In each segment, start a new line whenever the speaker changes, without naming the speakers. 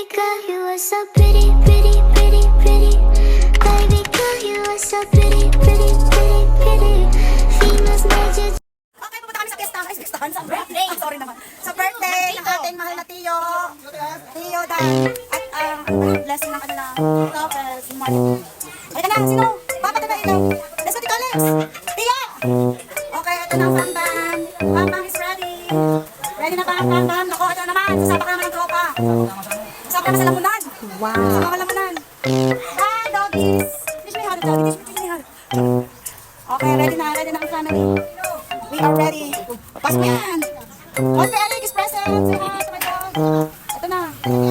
girl, you are so pretty, pretty, pretty, pretty. Baby girl, you are so pretty, pretty, pretty, pretty. Females made you.
Okay, pupunta kami sa fiestahan sa birthday. Sorry naman. Sa birthday ng ating mahal na Tio. Tio Dan. At blessing ng kanilang Lopez. Halika na, sino? Papa, ito na ilaw. Let's go, Tito Alex. Tio! Okay, ito na ang Pam. Pam is ready. Ready na Pam. Ako, ito na naman. Sasama ka naman ng tropa. Sasama ka naman sa lamunan. Wow. Sasama ka lamunan. Ah, doggies. Please may hard, doggies. Please may hard. Okay, ready na ang family. We are ready. Pasok yan. What's the Alex present? Say hi to my dog. Ito na.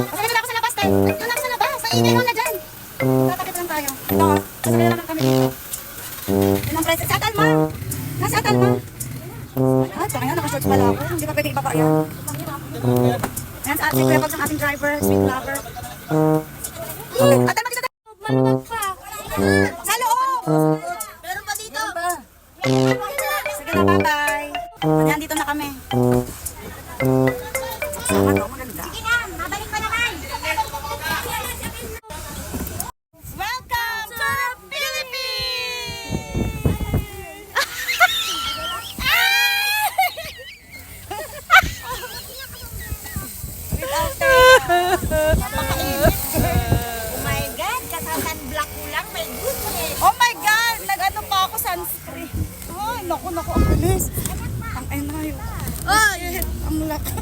Pasok na ako sa labas, tayo. Ito na ako sa labas. Sa ingay mo na dyan. Tatakip lang tayo. Ito, pasok na lang kami dito. Yun ang present. Sa Atalma. Nasa Atalma. Ah, tsaka yan, naka-shorts pala ako. Hindi pa pwede ibaba yan. Yan, sa ating kuya ang ating driver, sweet lover. Atalma, dito tayo. Maluwag pa. Sa loob. Meron pa dito. Sige na, bye-bye. Ayan, dito na kami. Sama to, maganda. Sige na, mabalik pa naman. Welcome to the Philippines!
Oh my God, kasa-sunblock ko lang, may goodness.
Oh my God! Nag-ano pa ako sunscreen. Ay, naku, ang bilis. Ang ay na yun. Ay, ang laki.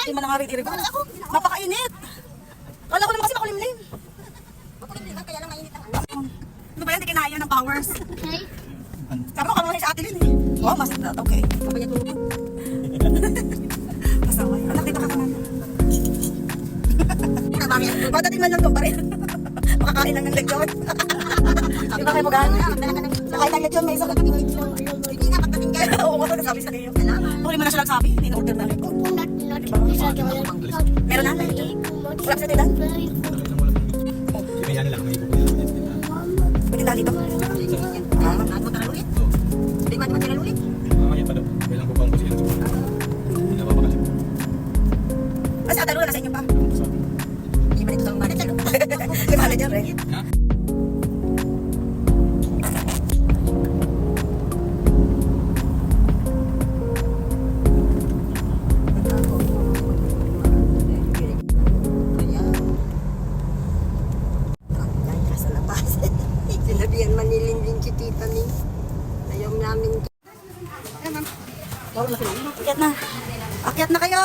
Hindi man nangarit-irig. Napakainit. Kala ko naman kasi makulimlim.
Kaya lang mainit ang
Ano ba yan? Hindi kinaya ng powers. Sabi ko kami sa atin yun eh. Oh, mas okay.
Kapag tulog.
Masaway. Anak, dito ka naman. Patating man lang doon pa rin. Makakain lang ng lechon. Di ba kayo mag-ano? Nakain ng lechon, may isang kaming lechon.
Hindi na, pagdating ka.
Oo, ako nagsabi sa iyo. Huli mo na siya nagsabi, in-order na rin ko. Meron na, lechon. Wala sa tidan.
Kaya nila may ibu ko nila.
Pwede dali dito.
Ano ka ulit? Hindi ba naman tira ulit?
Mamaya pa daw. Kailangan ko pang kasi yan. Hindi na papakasip.
Kasi atalo na sa inyo pa.
Hindi ba dito sa manager?
Si manager eh.
Ha?
Sinabihan manilin si tita ni. Ayaw namin.
Akyat na. Akyat na kayo.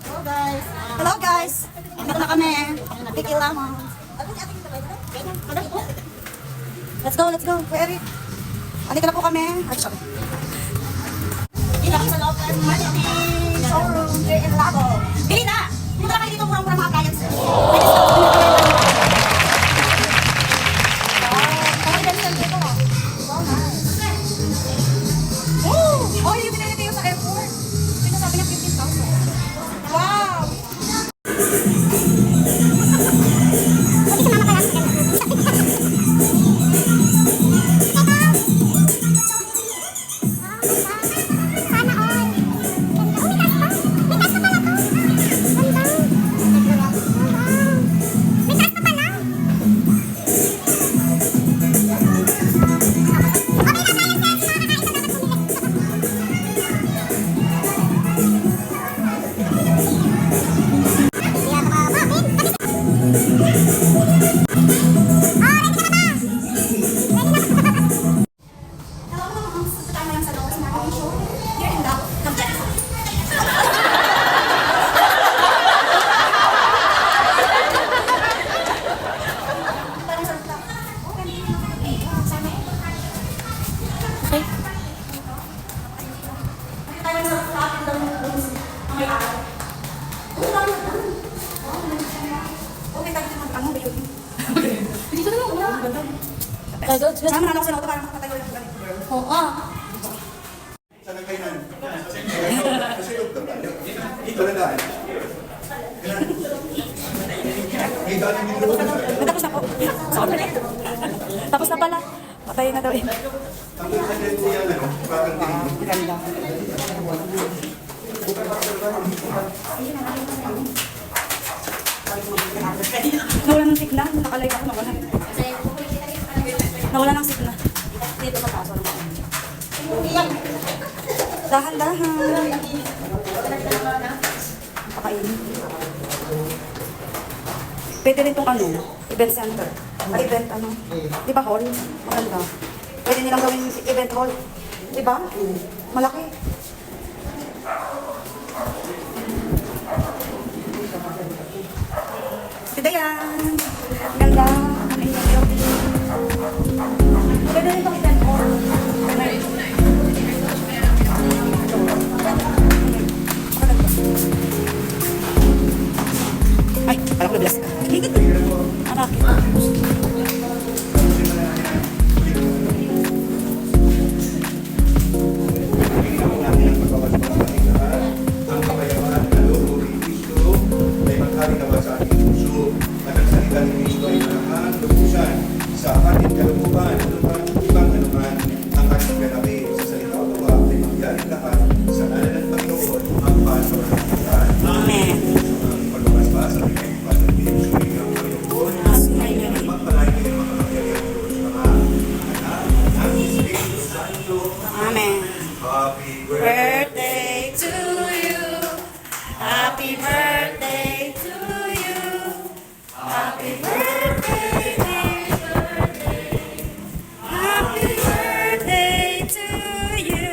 Hello guys. Hello guys. Dito na kami. Kikil lamang. Let's go. Kuya Eric. Andito na po kami. Ay, sorry. Dito kami sa loob ng Manity Showroom here in Labo. Bili na! Dito na kayo dito murang-murang mga appliances. Oh, yung binili tayo sa airport. Sinasabi niya 15,000. Wow! Sama na ako sa auto para makapatayo yung ganito, girl.
Oo.
Ito na dahil.
Tapos na po. Sorry. Tapos na pala. Patayin na daw yun.
Ang ganda.
Ganda. Nawala ng signal. Nakalive ako. Nawala. Nawala ng signal. Dito sa taas. Dahan-dahan. Pakainin. Pwede rin itong ano, event center. Event ano. Di ba hall? Maganda. Pwede nilang gawin event hall. Di ba? Malaki. Ganda yan. Ganda. Pwede rin itong event hall. Ay, parang ko bless ka. Ah, bakit?
Ang kapayapaan na loob ni Kristo ay maghari naman sa ating puso at ang salita ni Kristo ay malahan lubusan sa ating kalooban anuman ang ating ganapi sa salita o tawa ay mangyari lahat sa ngalan ng Panginoon ang paso ng kapitan.
Amen.
Ang pagbabasa sa ating Padre Kristo ay ang Panginoon magpalay kayo mga kapitan mga anak ng Espiritu Santo.
Amen.
Happy
Birthday to you. Happy birthday to you. Happy birthday. Happy birthday to you.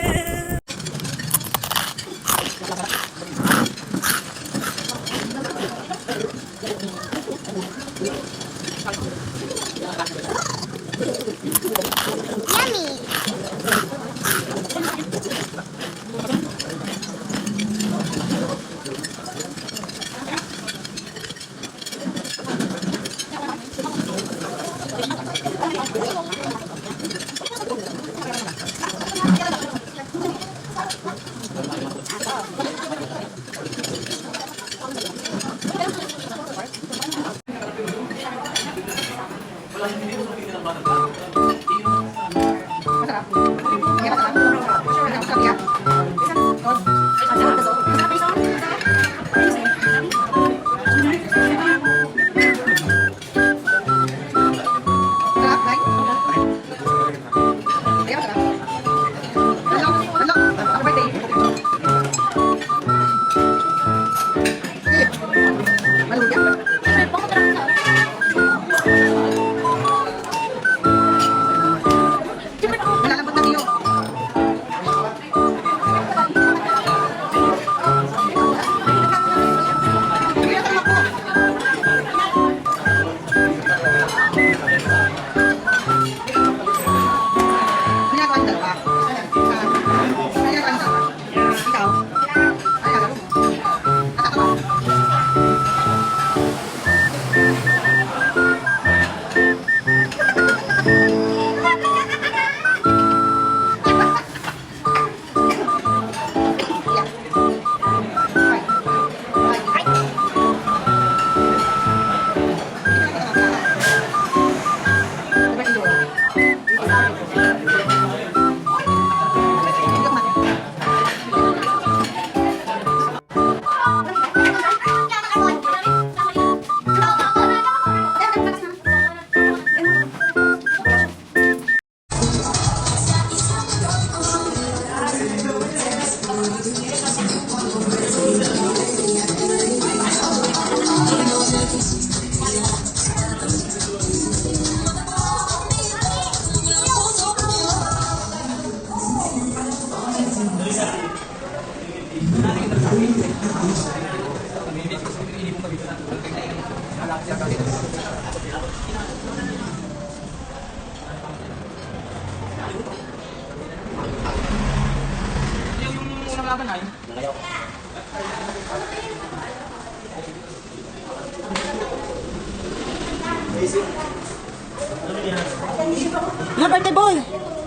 Na birthday boy.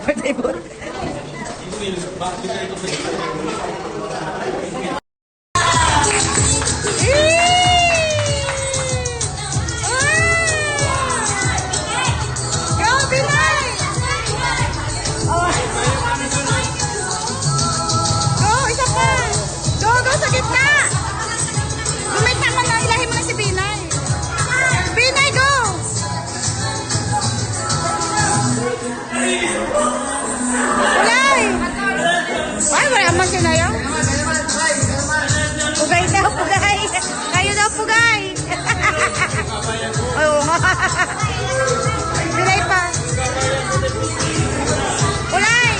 Birthday boy.
Go, isa pa! Go, go sa gitna!
Ay, mayaman si Naya. Pugay daw, pugay. Kayo daw, pugay. Oo nga. Pilay pa. Ulay.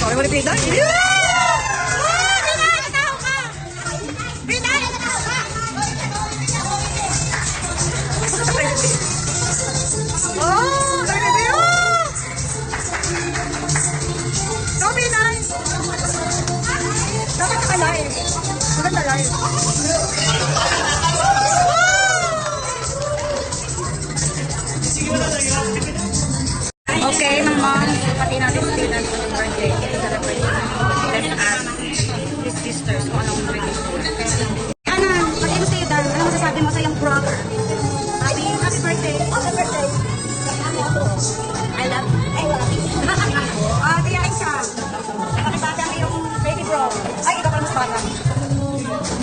Sorry, wala pinag. Oh, baby. No, Pinay. Dapat nakalive. Maganda live. Okay, naman. Pati natin si Tinan kung birthday. Celebrate. Let's ask his sisters kung anong birthday. Anan, pati mo si Tinan, ano masasabi mo sa iyong brother? Happy birthday. Happy birthday. I love you. Tia Aisha. Nakakibata ang iyong baby bro. Ay, ikaw pala mas bata.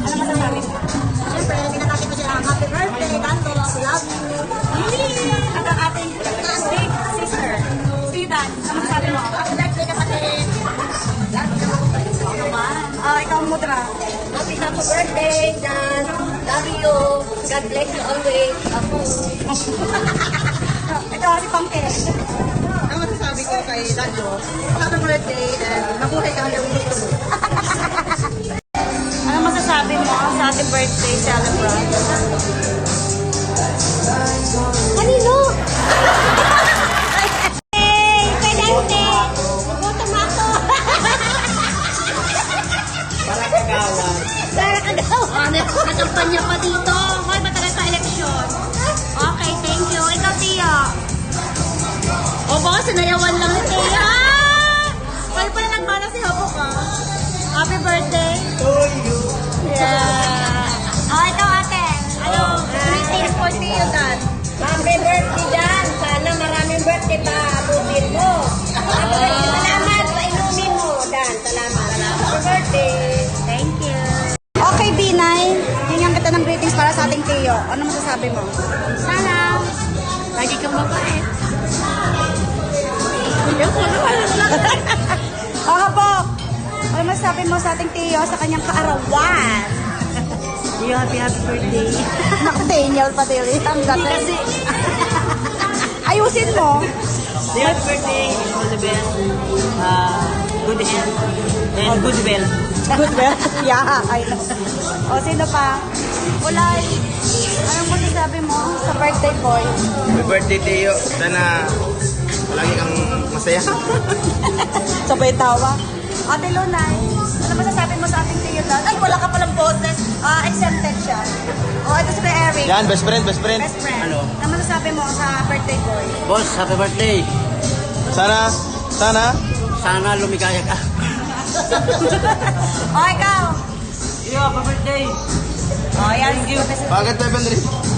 Ano masasabi mo? Siyempre, binatati ko siya. Happy birthday, Dando. I love you. At ang ating big sister. Tinan, ano masasabi mo? Happy birthday, kapatid. Ikaw naman. Ikaw mudra.
Happy birthday, Dan. Love you. God bless you always. Ako.
Ito si Pangke.
Ang masasabi ko kay Dando, happy birthday and mabuhay ka hanggang gusto mo.
Ano masasabi mo sa ating birthday celebrant?
Kanino? Kay Dante. Boto mato. Para kagawan. Nakampanya pa dito. Hoy, matagal sa eleksyon. Okay, thank you. Ikaw, Tia. O baka sinayawan lang ni Tia. Kaya pala nagmana si Hopo ka. Happy birthday. To you. Yeah.
Ikaw ate. Ano? Greetings for Tio Dan.
Happy birthday, Dan. Sana maraming birthday pa. Abutin mo. Salamat sa inumin mo, Dan. Salamat. Happy birthday.
Thank you. Okay, B9. Hingyan kita ng greetings para sa ating Tio. Ano masasabi mo?
Sana. Lagi kang mabait.
Oo po. Ano masasabi mo sa ating Tio sa kanyang kaarawan?
Tio, happy birthday.
Naku, Daniel pa din. Ang ganda. Ayusin mo.
Tio, happy birthday. All the best. Good health. And good wealth.
Good ba? Yeah, I know. O, sino pa? Ulay. Anong masasabi mo sa birthday boy?
Happy birthday, Teo. Sana lagi kang masaya.
Sabay tawa. Ate Lunay, ano masasabi mo sa ating Tio Dan? Ay, wala ka palang boses. Exempted siya. O, ito si Kuya Eric.
Yan, best friend, best friend.
Best friend.
Ano?
Ano masasabi mo sa birthday boy?
Boss, happy birthday.
Sana
Sana lumigaya ka.
O, ikaw.
Tio, happy birthday.
O, yan.
bakit 7-3?